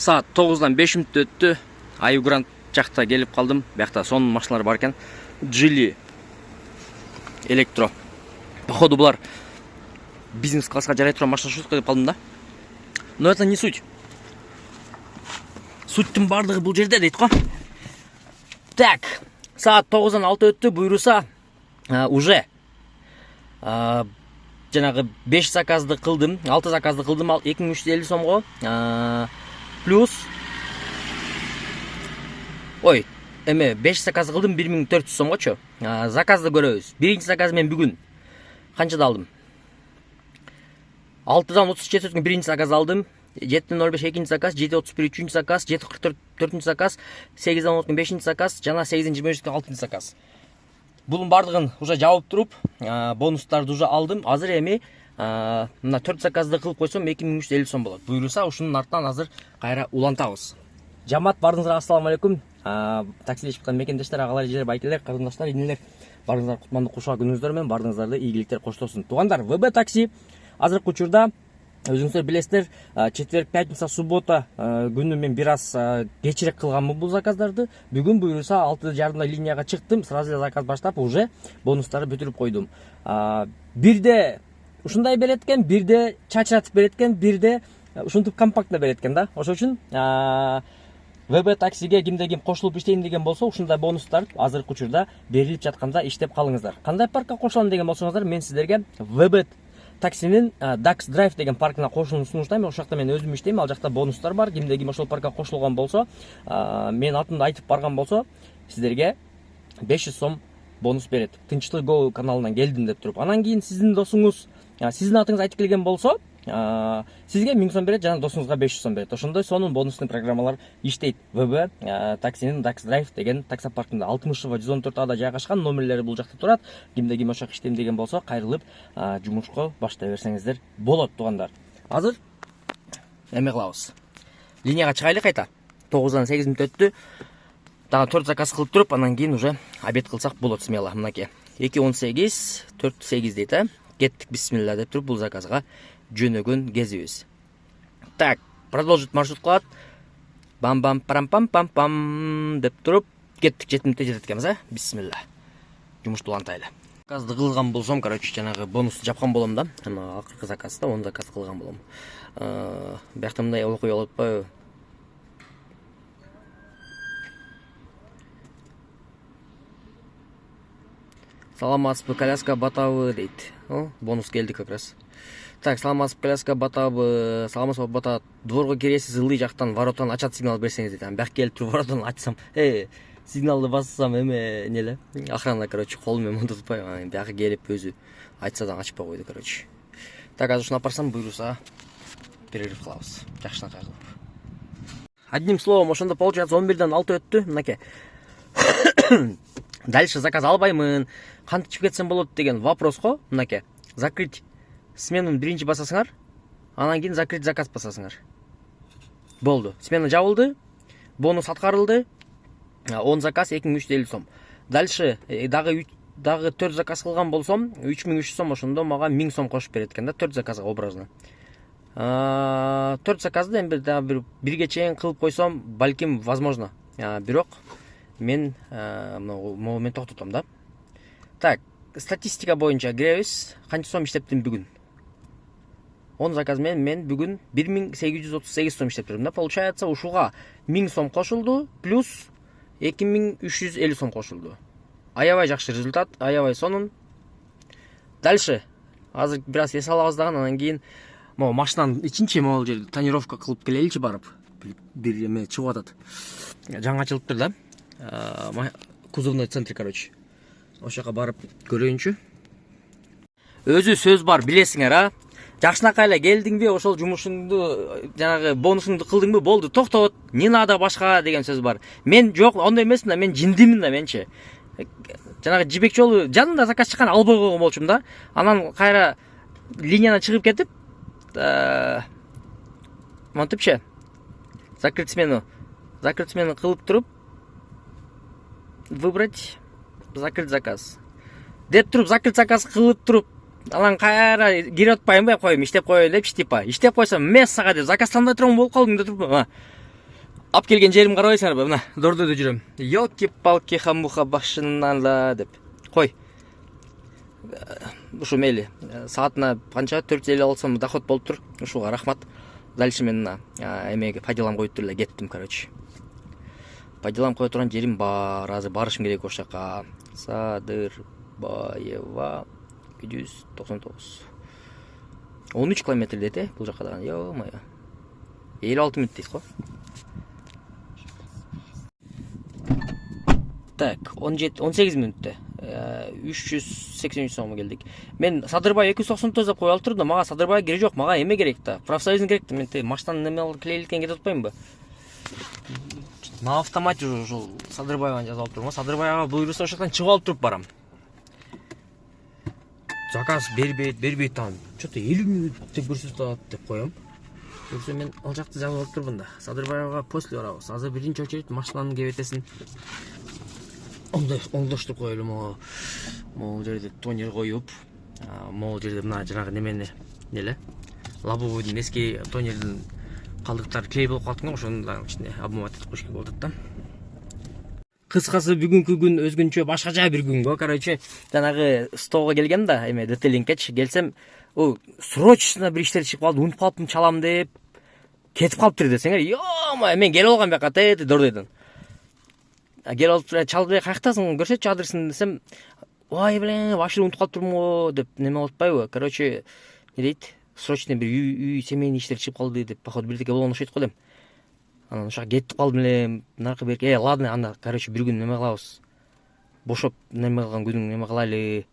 Saat 9'dan 5 минут өттү. Айгрант жакта келип калдым. Биякта сонун машиналар бар экен. Geely электро. Походу булар бизнес класска жарай турган машина шутка деп калдым да. Но это не суть. Суттун бардыгы бул жерде дейт го. Так, saat 9'dan 6 өттү. Буйруса уже жанагы 5 заказды кылдым, 6 заказды кылдым, ал 2350 сомго. Плюс ой, эме 5 заказ кылдым 1400 сомгочу. Заказды көрөбүз. Биринчи заказ мен бүгүн канчада алдым? 6'dan 37 өткөн биринчи заказ алдым. 7.05 экинчи заказ, 7.31 үчүнчү заказ, 7.44 төртүнчү заказ, 8'dan 10 өткөн бешинчи заказ, жана 8.23 өткөн алтынчы заказ. Bunun бардыгын уже жабып туруп, бонустарды уже алдым. Азыр эми мына 4 заказды кылып койсом 2350 сом болот. Буйруса ушунун артынан азыр кайра улантабыз. Жамаат, баарыңыздарга ассаламу алейкум. Таксиде чыккан мекендештер, агалар, эжелер, байкелер, карындаштар, инелер, баарыңыздар кутмандуу кушак күнүңүздөр менен, баарыңыздарды ийгиликтер коштосун. Туугандар, ВБ такси азыркы учурда өзүңүздөр билесиздер, четверг, пятница, суббота күнү мен бир аз кечирээк кылганмын бул заказдарды. Бүгүн буйруса 6:30 линияга чыктым, сразу заказ баштап уже бонустарды бүтүрүп койдум. Бирде ушундай берет экен, бирде чачыратып берет экен, бирде ушинтип компактно берет экен да. Ошол үчүн ВБ таксиге кимде ким кошулуп иштейм деген болсо, ушундай бонустар азыркы учурда берилип жатканда иштеп калыңыздар. Кандай паркка кошулам деген болсоңуздар, мен сиздерге ВБ таксинин Dax Drive деген паркына кошулууну сунуштайм. Ошол жакта мен өзүм иштейм. Ал жакта бонустар бар. Кимде ким ошол паркка кошулган болсо, мен атымды айтып барган болсо, сиздерге 500 сом бонус берет. Тынчтык Go каналынан келдим деп туруп. Анан кийин сиздин досуңуз, сиздин атыңыз айтып келген болсо, сизге 1000 сом берет, жана досуңузга 500 сом берет. Ошондой сонун бонустун программалар иштейт. ВБ таксинин Dax Drive деген таксопаркында 60/114 жайгашкан. Номерлери бул жакта турат. Кимде ким ошол иштейм деген болсо, кайрылып жумушка баштай берсеңиздер болот, туугандар. Азыр эме кылабыз. Линияга чыгайлы кайта. 9'dan 8 мүнөт өттү. Дагы 4 заказ кылып туруп, анан кийин уже обед кылсак болот, смело. Мынакей 2:18, 4:8 дейт, Кеттик, бисмилла деп туруп бул заказга жөнөгөн кезибиз. Так, продолжить маршрут кылат. Бам-бам-парам-пам-пам-пам деп туруп кеттик, 7 мүнөттө жетет экенбиз, Бисмилла. Жумушту улантайлы. Заказды кылган болсом, короче, жанагы бонусту жапкан болом да. Ана акыркы заказда 10 заказ кылган болом. Биякта мындай окуя болуп атпайбы? Саламатсызбы, коляска батабы дейт. Бонус келди как раз. Так, саламатсызбы, коляска батабы, саламатсызбы бата, дворго киресиз, ылдый жактан воротон ачат сигнал берсеңиз дейт. Бияк келип туруп воротон ачсам, сигналды бассам эме неле, охрана, короче, колу менен тутпайм. Бияка келип өзү айтса да ачпай койду, короче. Так, азыр ушуну апарсам, буйруса перерыв кылабыз. Жакшынакай кылып. Одним словом, ошондо получается 11'den 6 өттү, мынакей. Дальше заказ албаймын, кантип кетсем болот деген вопроско, мынакей. Закрыть сменаны биринчи басасыңар, анан кийин закрыть заказ басасыңар. Болду. Смена жабылды, бонус аткарылды. 10 заказ 2350 сом. Дальше дагы 4 заказ кылган болсом, 3300 сом, ошондо мага 1000 сом кошуп берет экен да, 4 заказга образно. 4 заказды эми бирге чейин кылып койсом, балким возможно. Бирок мен мен токтотом да. Так, статистика боюнча киребиз. Канча сом иштептим бүгүн? 10 заказ мен бүгүн 1838 сом иштептирдим да. Получается, ушуга 1000 сом кошулду, плюс 2350 сом кошулду. Аябай жакшы результат, аябай сонун. Дальше азыр бир аз эс алабыз дагы, анан кийин могу машинанын ичинчи могул жерде тонировка кылып келеличи барып. Бир эме чыгып атат. Жаңы ачылыптыр да. Кузовной центр, короче. Ошо жака барып көрөйүнчү. Өзү сөз бар, билесиңер, Жакшынакай эле келдиңби, ошол жумушуңду, жанагы бонусуңду кылдыңбы, болду, токтот. Не надо башка деген сөз бар. Мен жок, ондой эмесмин да, мен жиндимин да менчи. Жанагы жибек жолу жанында заказ чыккан албай койгон болчумун да. Анан кайра линиядан чыгып кетип, монтипче. Закрыть смену кылып туруп, выбрать закрыть заказ. Деп туруп, закрыть заказ кылып туруп, Алан кайра кирип атпайм ба, коюм, иштеп коеюн депчи, типа. Иштеп койсом, мессага деп заказ тандай турган болуп калдым деп туруп. Ап келген жерим карабайсыңарбы? Мына дордода жүрөм. Ёлки-палки хамуха башынан да деп. Кой. Ушу мейли. Саатына канча 450 алсам доход болуп тур. Ушуга рахмат. Дальше мен эмеге по делам коюп туруп эле кеттим, короче. По делам кое турган жерим бар. Азыр барышым керек ошол жака. Садырбаева 299. 13 километр дейт, бул жака да. Ё-моё. 56 мүнөт дейт го. Так, 18 мүнөттө 383 сомго келдик. Мен Садырбай 299 деп кое алып турдум, мага Садырбай керек жок, мага эме керек да. Профсоюзун керек да. Мен машинаны неме алып клейликкен кетип атпаймынбы? На автомате ушул Садырбайга жазып алып турмун. Садырбайга буйруса ошоктон чыгып алып туруп барам. Заказ бербейт там. Что-то 50 мүнөт деп көрсөтүп деп коем. Көрсө мен ал жакты жазып алып турмун да. Садырбайга после барабыз. Азыр биринчи очередь машинанын кебетесин оңдоштуруп коелу. Могул жерде тонер коюп, могул жерде мына жанагы немени эле лобовойдун эски тонердин калдыктары клей болуп калган, ошону да ичине обмывать этип коюш керек болуп атат да. Кыскасы бүгүнкү күн өзгөнчө башкача бир күн го. Короче, жанагы столго келгем да, эме детейлингкечи келсем, срочно бир иштер чыгып калды, унутуп калыптым, чалам деп кетип калыптыр десеңер. Ё-моё, мен келип алгам бияка дордойдон. Келип алып чалды, каяктасың, көрсөтчү адресин десем, ой, блин, вообще унутуп калыптырмын го деп неме болуп атпайбы? Короче, не дейт? Срочно бир үй семейный иштер чыгып калды деп, походу бирдеке болгон окшойт го дейм. Анан ошо кетип калдым эле, наркы берке. Ладно, анда, короче, бир күн неме кылабыз. Бошоп неме кылган күнүң неме кылайлы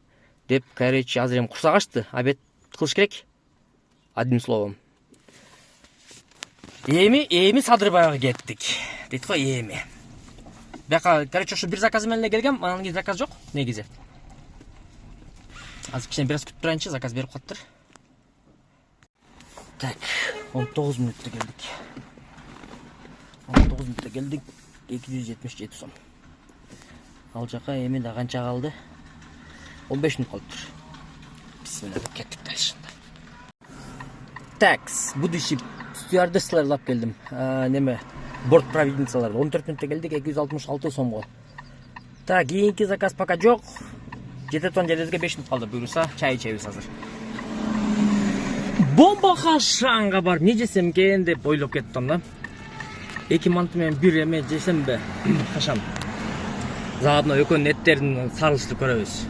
деп, короче, азыр эми курсак ачты, обед кылыш керек. Одним словом. Эми Садырбайга кеттик. Дейт го, эми. Бияка, короче, ошо бир заказ менен эле келгем, анан кийин заказ жок, негизи. Азыр кичине бир аз күтүп турайынчы, заказ берип калыптыр. Так, 19 мүнөттө келдик. 19 мүнөттө келдик, 277 сом. Ал жака эми да канча калды? 15 мүнөт калыптыр. Бисмилла деп кеттик дальше. Такс, будущий стюардессаларды алып келдим. Неме, борт провидницаларды 14 мүнөттө келдик, 266 сомго. Так, кийинки заказ пока жок. Жететон жердерге 5 мүнөт калды. Буйруса, чай ичебиз азыр. Бомба хашанга барып не жесем экен деп ойлоп кеттим да. 2 манты менен бир эме жесемби? Хашан. Заодно экөөнүн эттерин салыштырып көрөбүз.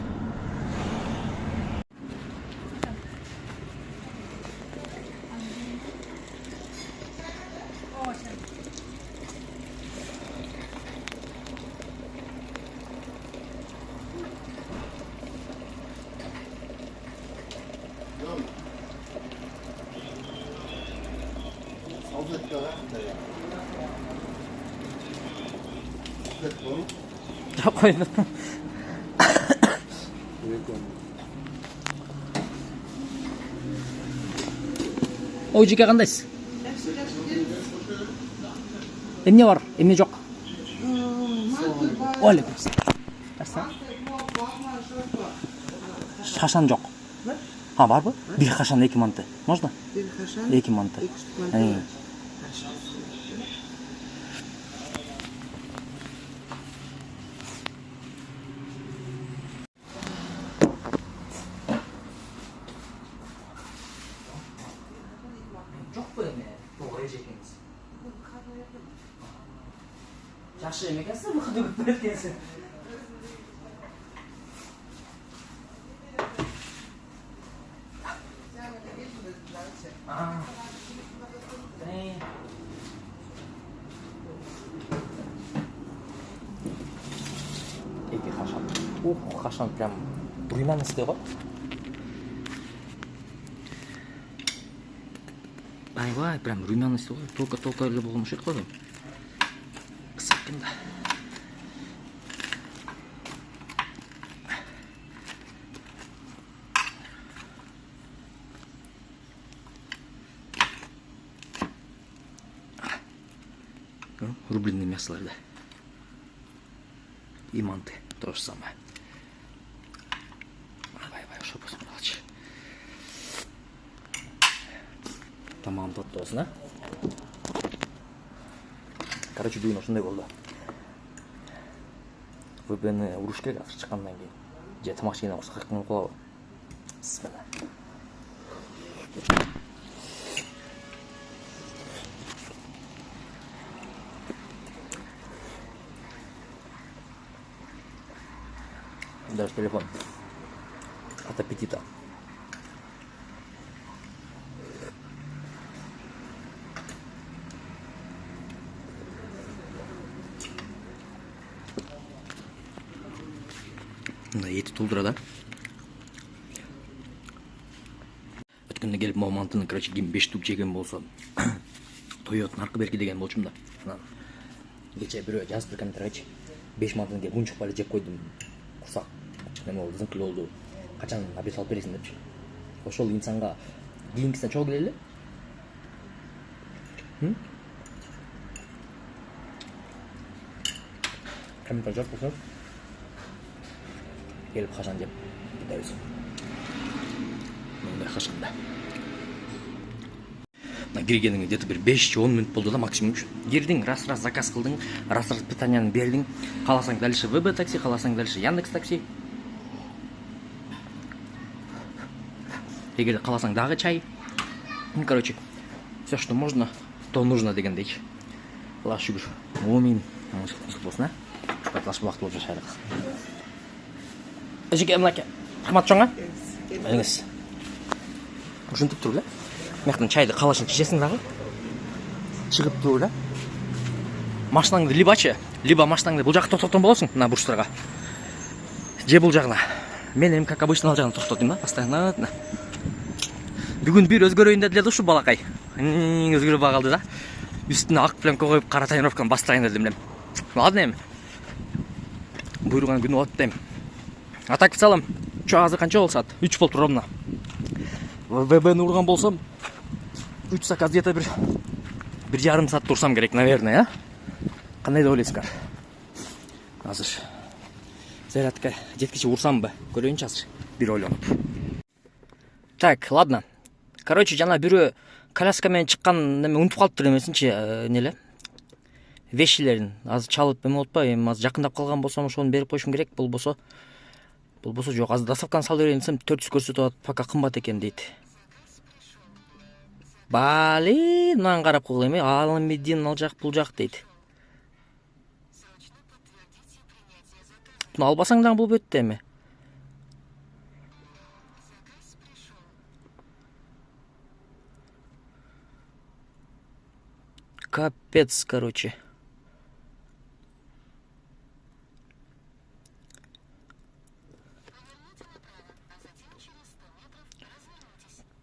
Koydum. Oyucuga qandaysiz? Emne var? Emne жоқ? Aleyküm. Хашан жоқ. Бар бу? Бир хашан 2 манты. Можно? Бир хашан 2 манты. Жакшы эмекенсиң, мыкты күтүп эткенсиң. Эки хашан. Хашан прям румянистый го. Айбай, прям румянистый го. Только эле болгон окшойт го. Да. Рубленые мясо, да. И манты, то же самое. Давай, что посмотришь. Tamam, тосно. Короче, бүгін осындай болды. VPN-ні ұруш керек азыр шыққаннан кейін. Же тамақ жегеннен құрсақ қаққан қолабы. Бісміллә. Даже телефон от аппетита. Еті толтырады. Өткенде келіп мамантыны, короче, 5 штук жеген болса, Toyota нарқы берки деген болчум да. Кече бирөө жазып берген короче, 5 мантыны деп унчук бала жеп койдум. Курсак неме болду, зыңкыл болду. Качан абий салып бересиң депчи. Ошол инсанга кийинкисинен чогуу келели. Камера жок болсо келіп қашан деп кетеміз. Мындай қашанда. Киргеніңе где-то бір 5-10 минут болды да максимум. Кирдің, раз-раз заказ қылдың, раз-раз питанияны бердің. Қаласаң дальше ВБ такси, қаласаң дальше Яндекс такси. Егер қаласаң дағы чай. Короче, все, что можно, то нужно дегендей. Алла шүкір. Омен, мысық болсын, а? Шпайтлашы уақыт болып жашайық. Жеке мынаке, рахмат жоңа? Әңіз. Ұшынтып тұр, мектің чайды қалашын кешесің дағы? Шығып тұр, машинаңды либо машинаңды бұл жақы тоқтатын боласың, мына бұрыштарға. Же бұл жағына. Мен ем как обычно ал жағына тоқтатым, постоянно. Бүгін бір өзгөрөйін деді ұшы балақай. Өзгөріп бағалды да. Үстіне ақ пленка қойып, қара тайнировканы бастайын дедім. Ладно ем. Бұйырған күні оттайым. А так в целом, что азыр қанша болса, 3 болды ровно. ВБ-ні ұрған болсам, 3 заказ где-то бір жарым саат тұрсам керек, наверное, Қандай да ойлайсыңдар? Азыр зарядка жеткенше ұрсам ба? Көрейінші азыр, бір ойланып. Так, ладно. Короче, жана бирөө коляскамен чыккан неме унутуп калыптыр эмесинчи, неле? Вещилерин азыр чалып эме болуп атпайбы? Эми азыр жакындап калган болсом ошону берип коюшум керек. Болбосо жок, азыр доставканы салып берейин десем 400 көрсөтүп атат, пока кымбат экен дейт. Блин, мынаны карап койгула эми, ал медин ал жак бул жак дейт. Буну албасаң дагы болуп өттү эми. Капец, короче.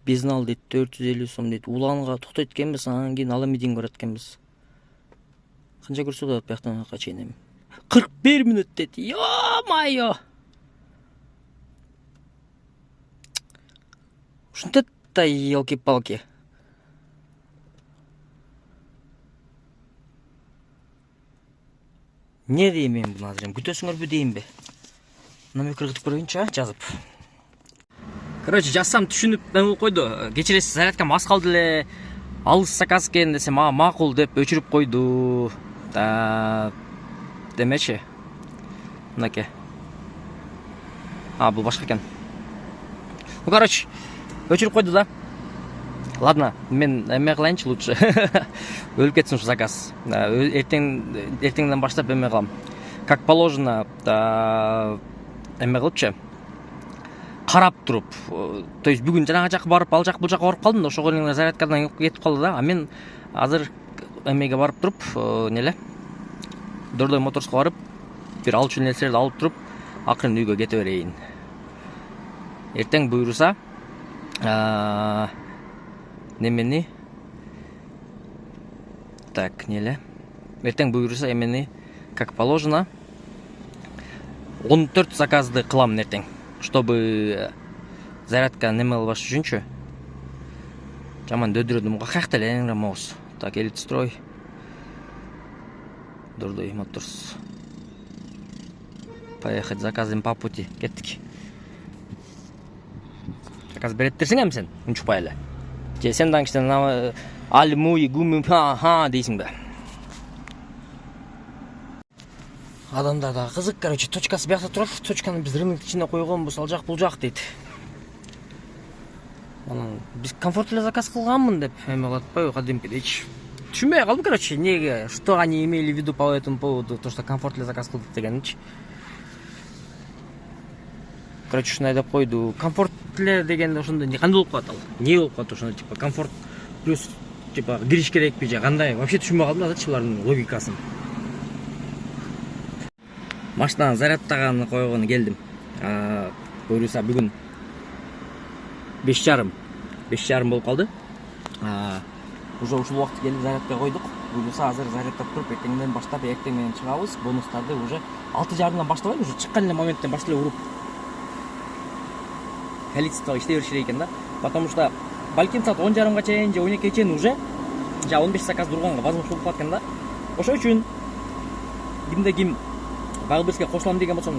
Безнал дейт, 450 сом дейт. Уланга токтойт экенбиз, анан кийин ала мидин көрөт экенбиз. Канча көрсөтүп атат бияктан aka чейин эми? 41 минут дейт. Ё-моё! Ушинтет да елки-палки. Не дейм мен буну азыр? Күтөсүңөрбү деймби? Номер кыргытып көрөйүнчү, жазып. Короче, жазсам түшүнүп мен болуп койду. Кечиресиз, зарядкам аз калды эле. Алыс заказ экен десем, макул деп өчүрүп койду. Демечи. Мынаке. Бул башка экен. Ну, короче, өчүрүп койду да. Ладно, мен эме кылайынчы лучше. Өлүп кетсин ушу заказ. Эртеңден баштап эме кылам. Как положено, эме кылыпчы. Карап туруп. То есть бүгүн жанага жака барып, ал жак бул жака барып калдым да, ошого эле зарядкадан кетип калды да. А мен азыр эмеге барып туруп, неле? Дордой моторско барып, бир алчу нерселерди алып туруп, акырын үйгө кете берейин. Эртең буйруса, немени? Так, неле? Эртең буйруса эмени, как положено, 14 заказды кылам эртең, чтобы зарядка неме кылбаш үчүнчү. Жаман дөдүрөдүм, каякта эле эңрамабыз. Так, элит строй. Дордой моторс. Поехать, заказываем по пути. Кеттик. Заказ береттерсиң эми сен? Унчукпай эле. Же сен дагы иштен али муи гуми ха дейсиң да. Адамдарда кызык, короче, точкасы бияқта турат. Точканы биз рынок ичинде койгонбуз, ал жак бул жак дейт. Анан биз комфорт эле заказ кылганмын деп эме кылып атпайбы кадимкидейчи. Түшүнбөй калдым, короче, неге, что они имели в виду по этому поводу, то, что комфорт эле заказ кылдык дегенчи. Короче, ушундай деп койду. Комфорт эле дегенде ошондо кандай болуп калат ал? Не болуп калат ошондо, типа комфорт плюс типа кириш керекпи же кандай? Вообще түшүнбөй калдым азырчы булардын логикасын. Машинаны зарядтаганы койгону келдим. Буюрса бүгүн 5:30 болуп калды. Уже ушул убакыт келип зарядка койдук. Буюрса азыр зарядтап туруп, эртеңден баштап, эртең менен чыгабыз. Бонустарды уже 6:30дан баштабайбы, уже чыккан эле моменттен баштап эле уруп. Количество иштей беришер экен да. Потому что балким саат 10:30га чейин же 12ге чейин уже 15 заказ турганга возможно болуп калат экен да. Ошол үчүн кимде ким Вайлберске кошулам деген болсо,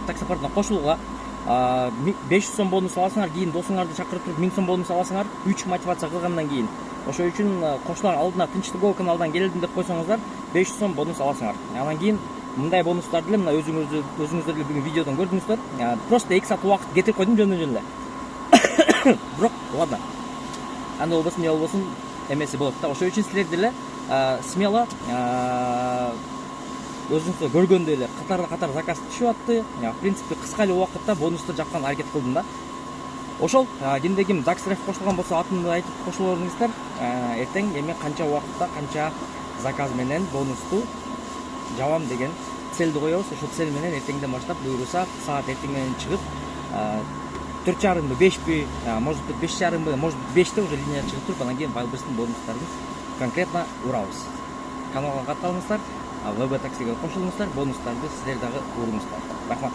таксопартына кошулууга 500 сом бонус аласыңар, кийин досуңарды чакырып туруп 1000 сом бонус аласыңар, 3 мотивация кылгандан кийин. Ошол үчүн кошулар алдына тынчтыгова алдан келдим деп койсоңуздар, 500 сом бонус аласыңар. Анан кийин мындай бонустарды эле мына өзүңүздөр эле бүгүн видеодон көрдүңүздөр. Просто 2 саат убакыт кетирип койдум жөндөн эле. Бирок, ладно. Анда болбосун, не болбосун, эмеси болот да. Ошол үчүн силер деле смело өзүңүздөр көргөндөй эле катар заказ түшүп атты. В принципе, кыска эле убакытта бонусту жапкан аракет кылдым да. Ошол, кимде ким Даксреф кошулган болсо атымды айтып кошуло бериңиздер. Эртең эми канча убакытта канча заказ менен бонусту жабам деген целди коебуз. Ошол цел менен эртеңден баштап буюрса саат эртең менен чыгып 4:30 5 может быть 5:30 может быть 5-те уже линия чыгып туруп, анан кийин Вайлберстин бонустарын конкретно урабыз. Каналга катталыңыздар, ВБ таксиге кошулуңуздар, бонустарды силер дагы уруңуздар. Рахмат.